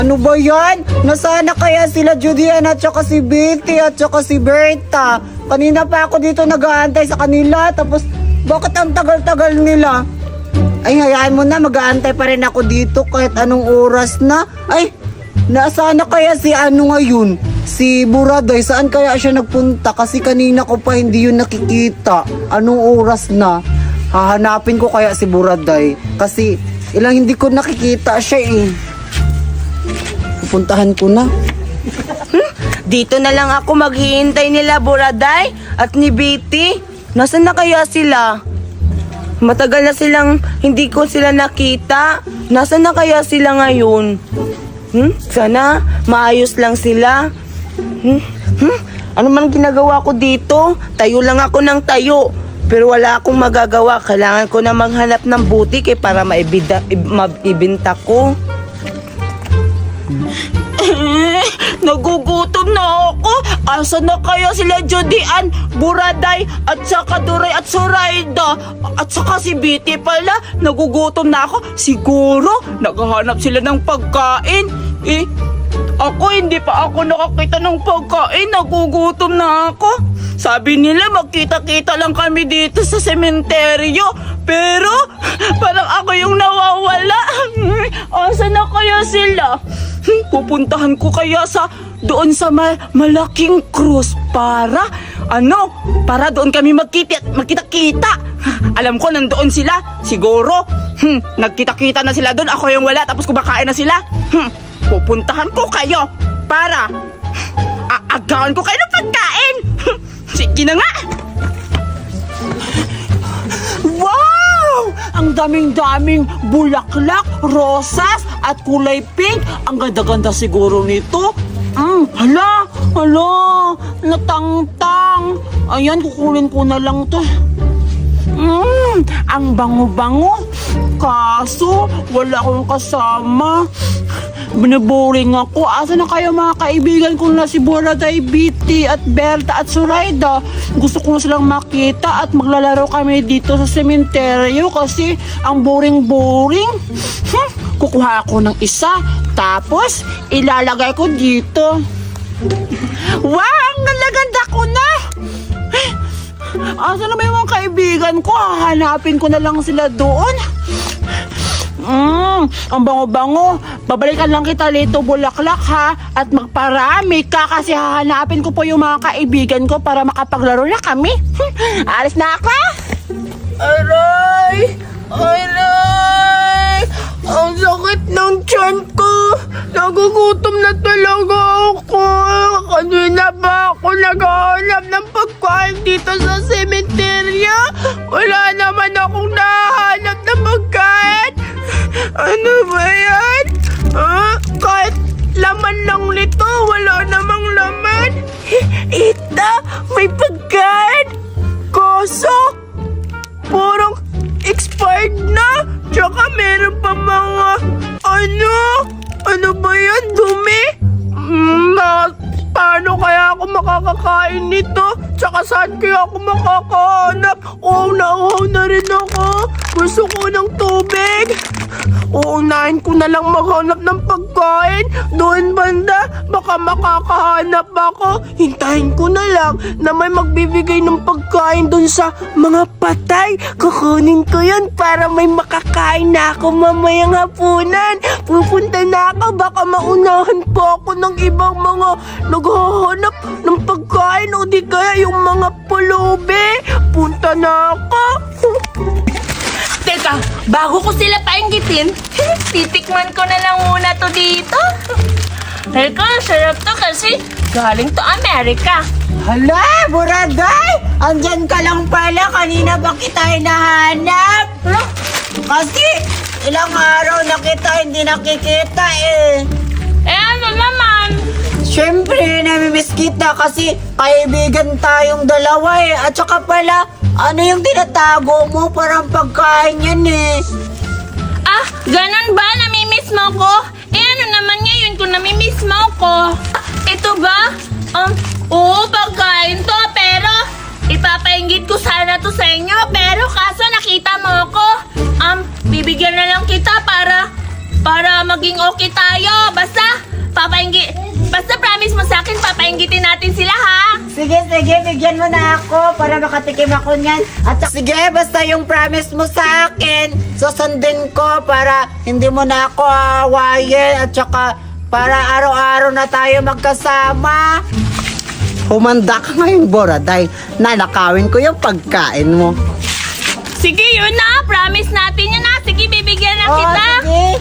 Ano ba yan? Nasaan na kaya sila Judian at saka si Betty at saka si Berta? Kanina pa ako dito nag-aantay sa kanila, tapos bakit ang tagal-tagal nila? Ay, hayaan mo na, mag-aantay pa rin ako dito kahit anong oras na. Ay, nasaan na kaya si ano ngayon? Si Buraday, saan kaya siya nagpunta? Kasi kanina ko pa hindi yun nakikita. Anong oras na? Hahanapin ko kaya si Buraday. Kasi ilang hindi ko nakikita siya eh. Pupuntahan ko na. Dito na lang ako maghihintay nila Buraday at ni Betty. Nasaan na kaya sila? Matagal na silang hindi ko sila nakita. Nasaan na kaya sila ngayon? Sana maayos lang sila. Ano man ginagawa ko dito? Tayo lang ako ng tayo. Pero wala akong magagawa. Kailangan ko na maghanap ng butik para maibenta ko. Nagugutom na ako. Asa na kaya sila Judian, Buraday, at saka Duray at Zoraida? At saka si Betty pala. Nagugutom na ako. Siguro, naghahanap sila ng pagkain. Ako hindi pa ako nakakita ng pagkain. Nagugutom na ako. Sabi nila magkita-kita lang kami dito sa sementeryo. Pero parang ako yung nawawala. Asa na kaya sila? Pupuntahan ko kaya doon sa malaking krus para para doon kami magkita-kita. Alam ko nandoon sila. Siguro nagkita-kita na sila doon. Ako yung wala tapos kumakain na sila. Pupuntahan ko kayo para aagawan ko kayo ng pagkain. Sige na nga. Wow! Ang daming-daming bulaklak, rosas at kulay pink. Ang ganda-ganda siguro nito. Hala, natangtang. Ayan, kukunin ko na lang to. Ang bango-bango. Kaso, wala akong kasama. Binaboring ako. Asa na kayo mga kaibigan ko na si Buraday, Betty at Berta at Zoraida? Gusto ko na silang makita at maglalaro kami dito sa sementeryo kasi ang boring-boring. Kukuha ako ng isa, tapos ilalagay ko dito. Wow, ang ganda ko na! Asa na ba yung mga kaibigan ko? Hahanapin ko na lang sila doon. Ang bango-bango. Babalikan lang kita dito, bulaklak ha. At magparami ka kasi hahanapin ko po yung mga kaibigan ko para makapaglaro na kami. Alis na ako. Aray! Aray! Ang sakit ng tiyan ko. Nagugutom na talaga ako. Kanina ba ako naghahanap ng pagkain dito sa sementeryo? Wala naman akong nahanap ng pagkain. Ano ba yan? Kahit laman lang nito, wala namang laman. Ito, may pagkain. Kaso, parang expired na. Tsaka meron pa mga, ano ba yan? Dumi? Paano kaya ako makakakain nito? Tsaka saan kaya ako makakahanap? Nauhaw na rin ako. Gusto ko ng tubig. Uunahin ko na lang maghanap ng pagkain. Doon banda, baka makakahanap ako. Hintayin ko na lang na may magbibigay ng pagkain doon sa mga patay. Kukunin ko yun para may makakain na ako mamayang hapunan. Pupunta na ako, baka maunahan pa ako ng ibang mga naghahanap ng pagkain o di kaya yung mga pulubi. Punta na ako. Teka, bago ko sila painggitin, titikman ko na lang muna to dito. Teka, sarap to kasi galing to Amerika. Hala, Buraday! Andyan ka lang pala. Kanina ba kita hinahanap? Kasi ilang araw na kita hindi nakikita eh. Ano naman? Siyempre, namimiss kita kasi kaibigan tayong dalawa eh. At saka pala, ano yung tinatago mo? Parang pagkain yan eh. Ganon ba? Namimiss mo ko? Ano naman ngayon kung namimiss mo ko? Ito ba? Oo, pagkain to, pero ipapainggit ko sana to sa inyo. Pero kaso nakita mo ko, bibigyan na lang kita para para maging okay tayo. Basta promise mo sa akin, papainggitin natin sila, ha? Sige, bigyan mo na ako para makatikim ako niyan. At sige, basta yung promise mo sa akin, susundin ko para hindi mo na ako aawayin at saka para araw-araw na tayo magkasama. Humanda ka ngayon, Bora, dahil nanakawin ko yung pagkain mo. Sige, yun na. Promise natin yan, ha? Sige, bibigyan na Oh, kita. sige.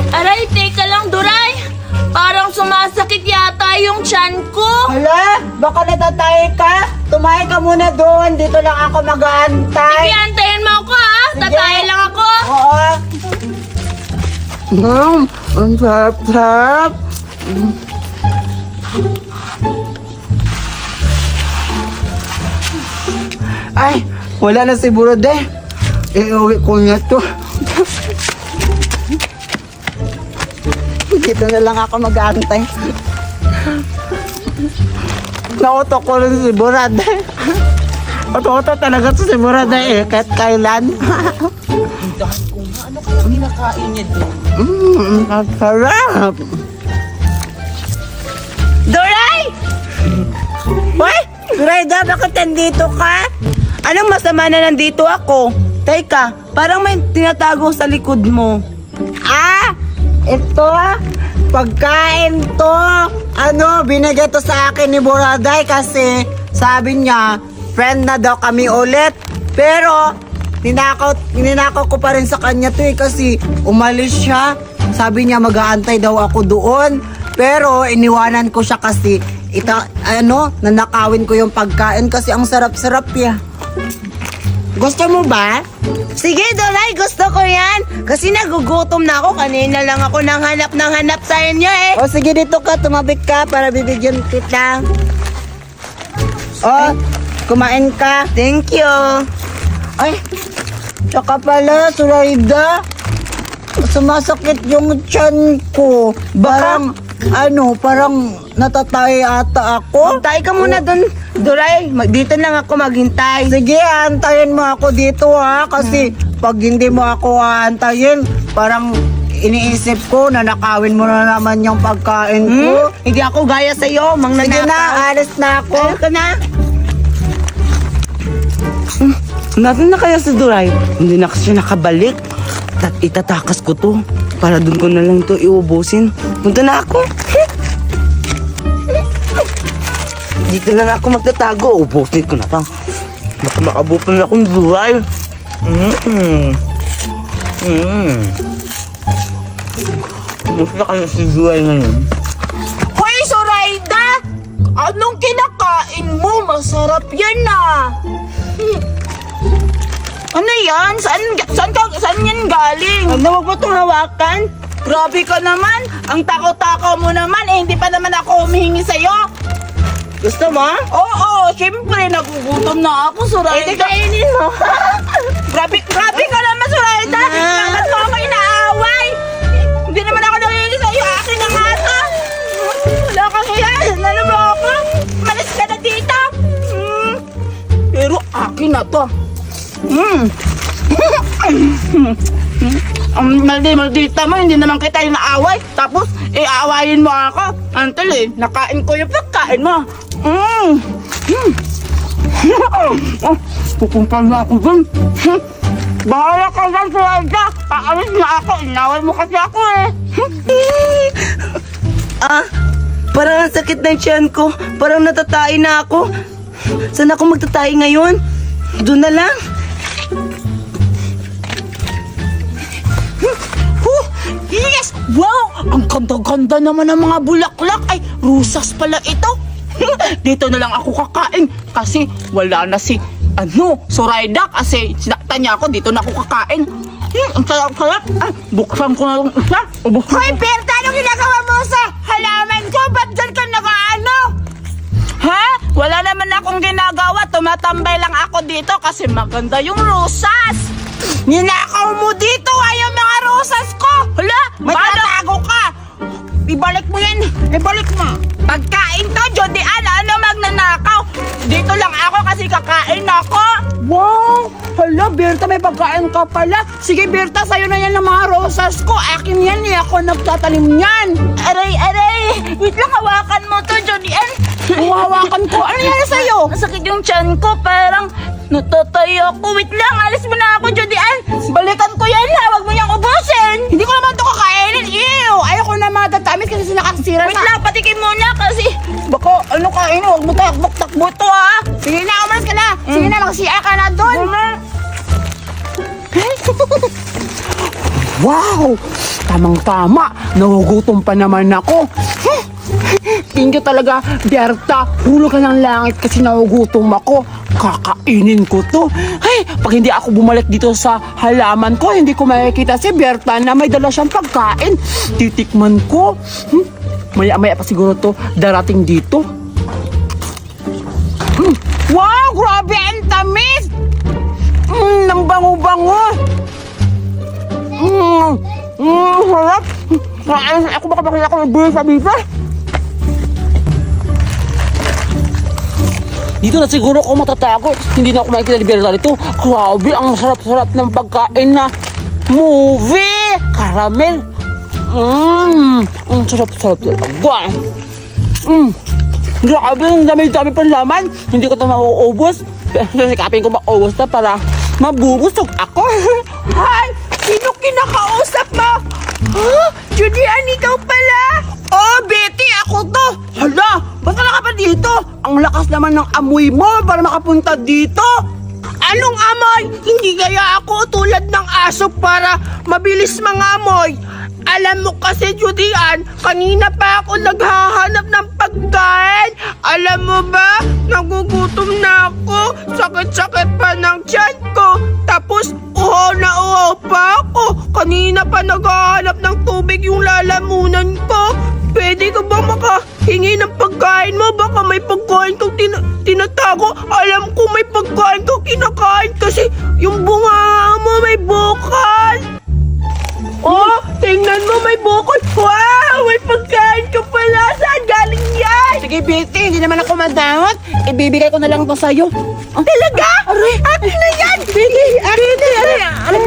Aray, teka lang, Duray. Parang sumasakit yata yung tiyan ko. Hala, baka natatay ka? Tumayo ka muna doon. Dito lang ako mag-aantay. Sige, antayin mo ako, ha? Sige. Tatay lang ako. Oo. Ang sarap-sarap. Ay, wala na si Burode. Iuwi ko na to. Dito na lang ako mag-aantay. Nauto ko rin si Burode. Oto-oto talaga to si Burode eh, kahit kailan. Ano kaya kinakain niya doon? Ang sarap. Duray! Uy, Rayda, bakit nandito ka? Anong masama na nandito ako? Teka, parang may tinatago sa likod mo. Ah, ito, pagkain to. Ano, binigay to sa akin ni Buraday kasi sabi niya, friend na daw kami ulit. Pero, ninakaw ko pa rin sa kanya to eh kasi umalis siya. Sabi niya mag-aantay daw ako doon. Pero, iniwanan ko siya kasi nanakawin ko yung pagkain kasi ang sarap-sarap ya. Gusto mo ba? Sige, Duray, gusto ko yan. Kasi nagugutom na ako. Kanina lang ako nang hanap sa inyo, eh. O sige, dito ka, tumabik ka para bibigyan kita. O, kumain ka. Thank you. Ay, tsaka pala, Suraida, sumasakit yung tiyan ko. Parang natatay ata ako. Tayo ka muna doon, Duray. Dito lang ako maghintay. Sige, antayin mo ako dito ha. Kasi pag hindi mo ako antayin, parang iniisip ko na nakawin mo na naman yung pagkain ko. Hindi ako gaya sa'yo, mang Sige nanakaw. na, alis na ako. Ayaw ka na. Natin na kaya si Duray? Hindi na kasi nakabalik. Itatakas ko to. Para doon ko na lang to iubusin. Punta na ako. Dito na ako magtatago. Ubusin ko na to. Baka makabutan akong Duray. Gusto ka na si Duray ngayon. Hoy, Zoraida! Anong kinakain mo? Masarap yan, ah. Ano yan? Saan yan galing? Ano, wag mo itong hawakan? Grabe ka naman. Ang takaw-takaw mo naman. Hindi pa naman ako humihingi sa'yo. Gusto mo? Oo, syempre. Nagugutom na ako, Zoraida. Eh, di kainin mo. Grabe ka naman, Zoraida. Bakit mo ako inaaway? Hindi naman ako nangihingi sa'yo. Akin na nga to. Wala kang yan. Ano mo ako? Malis ka na dito. Pero akin na to. Ang maldita mo, hindi naman kita yung naaway. Tapos, aawayin mo ako. Antal eh, nakain ko yung pagkain mo. Pupunta na ako dun. Bahala ka dyan, Suelda. Aalis na ako. Inaway mo kasi ako eh. Parang ang sakit na yung tiyan ko. Parang natatay na ako. Saan ako magtatay ngayon? Doon na lang. Yes! Wow! Ang ganda-ganda naman ng mga bulaklak. Ay, rusas pala ito. Dito na lang ako kakain kasi wala na si Zoraida kasi sinaktan niya ako. Dito na ako kakain. Ang sarap-sarap. Ay, buksan ko na lang isa. Hoy, Berta! Anong ginagawa mo sa halaman ko? Ba't dyan ka nakaano? Ha? Wala naman akong ginagawa. Tumatambay lang ako dito kasi maganda yung rosas. Ninakaw mo dito yung mga rosas ko. Hala, may tatago ka. Ibalik mo yan. Ibalik mo. Pagkain to, Jody Ann. Ano nagnanakaw. Dito lang ako kasi kakain ako. Wow! Hala, Berta, may pagkain ka pala. Sige, Berta, sa'yo na yan ng mga rosas ko. Akin yan eh. Ako nagtatanim yan. Aray, aray. Wait lang, hawakan mo to, Julian. Hawakan ko. Ano yan sa'yo? Masakit yung tiyan ko, parang natatayo ako. Wait lang, alis mo na ako, Julian. Balikan ko yan, ha. Huwag mo niyang ubusin. Hindi ko naman ito kakainin. Ew! Ayoko na matatamis kasi nakakasira Wait lang, patikin muna kasi Bako, ano kain? Huwag mo takbok-takbo to ha. Sige na, umalis ka na. Sige na, mag-CR ka na doon. Wow! Tamang-tama. Nahugutom pa naman ako. Thank you talaga, Berta. Pulo ka ng langit kasi nahugutom ako. Kakainin ko to. Ay, pag hindi ako bumalik dito sa halaman ko, hindi ko makikita si Berta na may dala siyang pagkain. Titikman ko. Maya-maya pa siguro to darating dito. Wow, grabe ang tamis! Nang bango-bango! Harap! Ako baka makita ko ng buhay sa bisa. Dito na siguro ako matatago. Hindi na ako makikita ni Berta dito. Grabe, ang sarap-sarap ng pagkain na movie! Caramel! Ang sarap-sarap talaga. Grabe, ang dami-dami pang laman. Hindi ko ito mauubos. Sikapin ko maubos na para mabubusog ako. Hay! Sino kinakausap mo? Huh? Julian, ikaw pala? Oh, Betty, ako to. Hala, ba't ka pa dito? Ang lakas naman ng amoy mo para makapunta dito. Anong amoy? Hindi kaya ako tulad ng aso para mabilis mangamoy. Alam mo kasi, Julian, kanina pa ako naghahanap ng pagkain. Alam mo ba, nagugutom na ako. Sakit-sakit pa ng tiyan ko. Tapos, uhaw na uhaw pa ako. Kanina pa naghahanap ng tubig yung lalamunan ko. Pwede ka ba makahingi ng pagkain mo? Baka may pagkain kang tinatago. Alam ko may pagkain kang kinakain kasi yung bunga mo may bukal. Oh, tingnan mo, may bukol. Wow, may pagkain ka pala. Saan galing yan? Sige, Betty, hindi naman ako madamot. Ibibigay ko na lang ito sa'yo. Talaga? Akin na yan. Betty,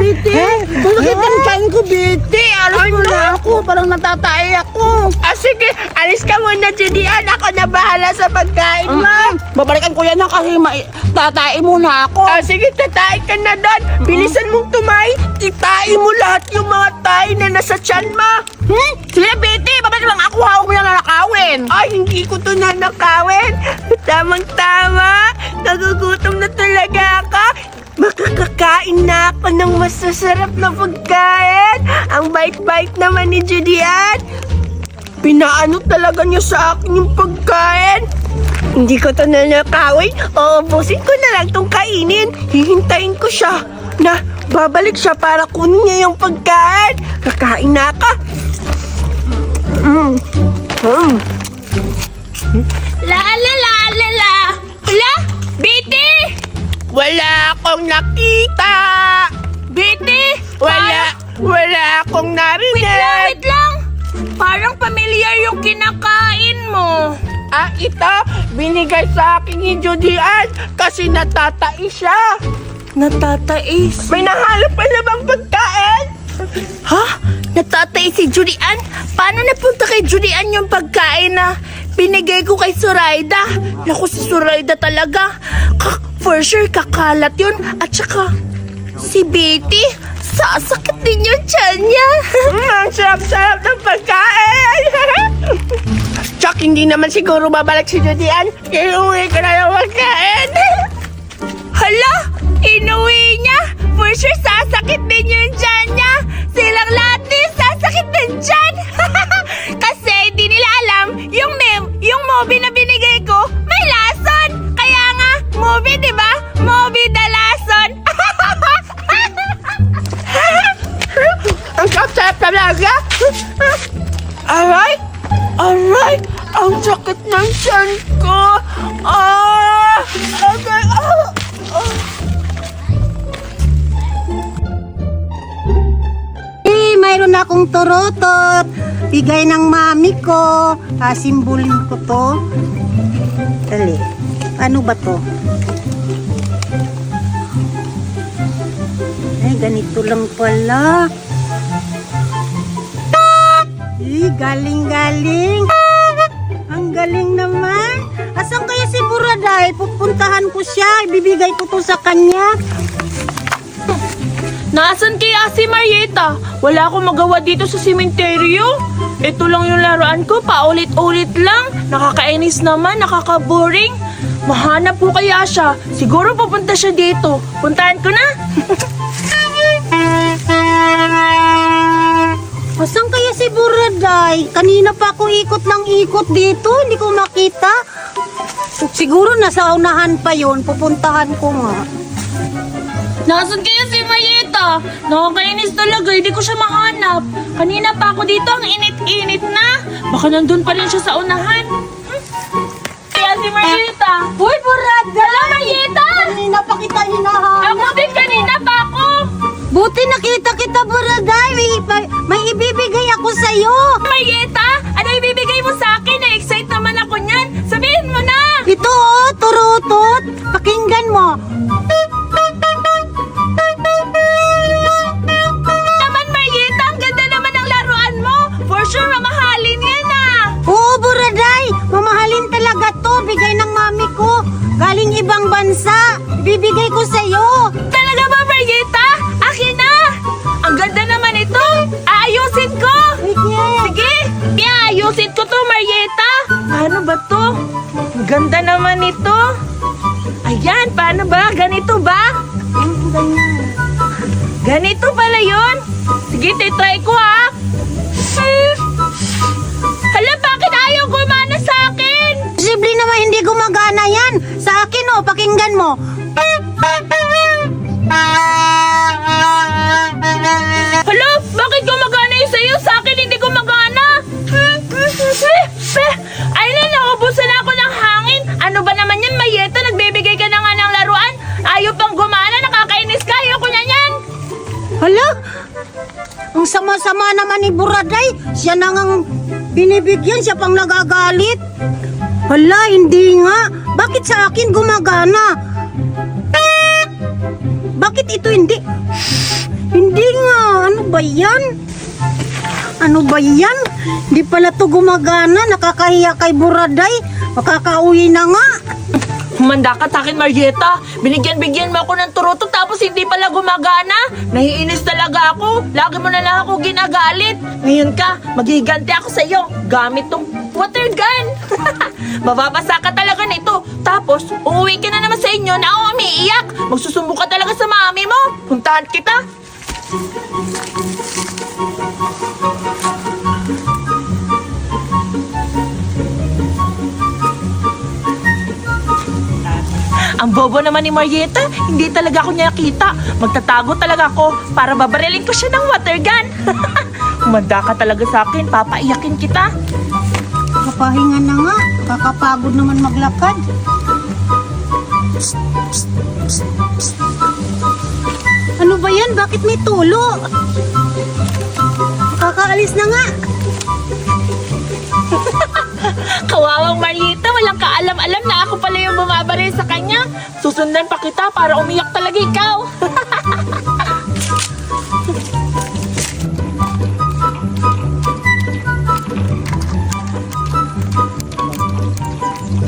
Betty. Bakit ang tiyan ko, Betty? Alas ko Ano? na ako. Parang natatay ako. Sige, alis ka muna, Julian. Ako na bahala sa pagkain mo. Babalikan ko yan na kasi tatain muna ako. Sige, tatay ka na doon. Bilisan mong tumay. Itain mo lahat yung mga tayo na nasa tiyan mo. Sige, Betty, babalik lang ako. Hawak mo yung nanakawin. Ay, hindi ko to nanakawin. Tamang-tama. Nagugutom na talaga ako. Makakakain na ako ng masasarap na pagkain. Ang bait-bait naman ni Julian. Pinaano talaga niya sa akin yung pagkain. Hindi ko to nanakawin. Uubusin ko na lang tong kainin. Hihintayin ko siya na babalik siya para kunin niya yung pagkain. Kakain na ako. La la la la la. Hala, Betty! Wala akong nakita. Betty! Wala akong narinig. Wait lang! Parang pamilyar yung kinakain mo. Ito, binigay sa akin ni Julian kasi natatai siya. Natatais. May nahalap pa na bang pagkain? Ha? Natatais si Julian? Paano napunta kay Julian yung pagkain na binigay ko kay Zoraida? Naku, si Zoraida talaga. For sure, kakalat yun. At saka, si Betty, sasakit din yung tiyan niya. Ang sarap-sarap ng pagkain. Chuck, hindi naman siguro babalik si Julian. Iuwi ko na yung pagkain. Hala, inuwi niya. For sure, sasakit din yung tiyan niya. Silang lahat din sasakit din tiyan. Kasi di nila alam, yung movie na binigay ko, may lason. Kaya nga, movie, di ba? Movie the lason. Ang sarap talaga. Aray! Ang sakit ng tiyan ko. Okay. Mayroon akong turutot. Bigay ng mami ko. Simbolin ko to. Dali. Ano ba to? Ay, ganito lang pala. Galing-galing. Ang galing naman. Asan kaya si Buraday? Pupuntahan ko siya. Ibibigay ko to sa kanya. Nasaan kaya si Marieta? Wala akong magawa dito sa sementeryo. Ito lang yung laruan ko, paulit-ulit lang. Nakakainis naman, nakaka-boring. Mahanap ko kaya siya. Siguro pupunta siya dito. Puntahan ko na. Asan kaya si Buraday? Kanina pa ako ikot ng ikot dito. Hindi ko makita. Siguro nasa unahan pa yun. Pupuntahan ko nga. Nasaan kaya si Marieta? Nakakainis talaga, hindi ko siya mahanap. Kanina pa ako dito, ang init-init na. Baka nandun pa rin siya sa unahan. Kaya si Marieta. Uy, Buraday! Hello, Marieta! Kanina pa kita hinahanap. Ako din kanina pa ako. Buti nakita kita, Buraday. May ibibigay ako sa'yo. Marieta, ano ibibigay mo sa akin? Na-excite naman ako niyan. Sabihin mo na! Ito oh, turutot. Pakinggan mo. Naman, Marieta, ang ganda naman ng laruan mo. For sure, mamahalin yan ah. Oo, Buraday. Mamahalin talaga to. Bigay ng mami ko. Galing ibang bansa. Bibigay ko sa'yo. Talaga ba, Marieta? Akin na! Ang ganda naman ito. Aayusin ko. Sige. Sige, ayusin ko to, Marieta. Paano ba to? Ang ganda naman ito. Ayan, paano ba? Ganito ba? Ganito pala yun. Sige, titry ko ha. Hala, bakit ayaw gumana sa akin? Posible naman hindi gumagana yan. Sa akin oh, pakinggan mo. Hala, bakit gumagana yung sa'yo? Sa akin hindi gumagana. Ay na, naubusan ako ng hangin. Ano ba naman yan, Marieta? Nagbibigay ka na nga ng laruan. Ayaw pang gumana, nakakainis ka. Ayaw ko na yan. Hala, ang sama-sama naman ni Buraday. Siya nang ang binibigyan, siya pang nagagalit. Hala, hindi nga. Bakit sa akin gumagana? Bakit ito hindi? Hindi nga. Ano ba yan? Ano ba yan? Hindi pala to gumagana. Nakakahiya kay Buraday. Makakauwi na nga. Humanda ka sa akin, Marieta. Binigyan-bigyan mo ako ng turuto tapos hindi pala gumagana. Naiinis talaga ako. Lagi mo na lang ako ginagalit. Ngayon ka, maghiganti ako sa iyo. Gamit tong water gun. Mababasa ka talaga nito. Tapos, uuwi ka na naman sa inyo na ako umiiyak. Magsusumbo ka talaga sa mami mo. Puntahan kita. Ang bobo naman ni Marieta, hindi talaga ako niya nakita. Magtatago talaga ako para babarilin ko siya ng water gun. Humanda ka talaga sa akin, papaiyakin kita. Kapahinga na nga. Kakapagod naman maglakad. Ano ba yan? Bakit may tulo? Kakaalis na nga. Kawawang Marieta, walang kaalam-alam na ako pala yung bumabaril sa kanya. Susundan pa kita para umiyak talaga ikaw.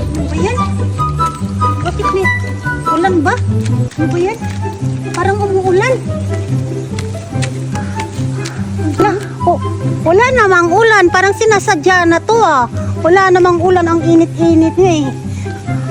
Ano ba yan? Bakit may ulan ba? Ano ba yan? Parang umuulan. Wala namang ulan. Parang sinasadya na to ah. Wala namang ulan. Ang init-init nga eh.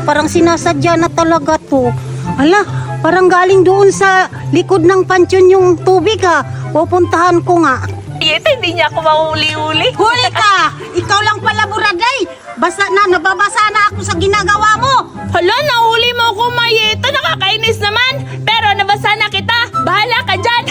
Parang sinasadya na talaga to. Ala, parang galing doon sa likod ng pansyon yung tubig ah. Pupuntahan ko nga. Marieta, hindi niya ako mahuli-huli. Huli ka! Ikaw lang pala, Buraday! Basa na, nababasa na ako sa ginagawa mo! Hala, nahuli mo ako, Marieta. Nakakainis naman. Pero nabasa na kita. Bahala ka dyan.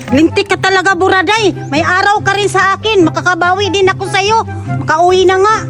Lintik ka talaga, Buraday! May araw ka rin sa akin, makakabawi din ako sa'yo. Makauwi na nga.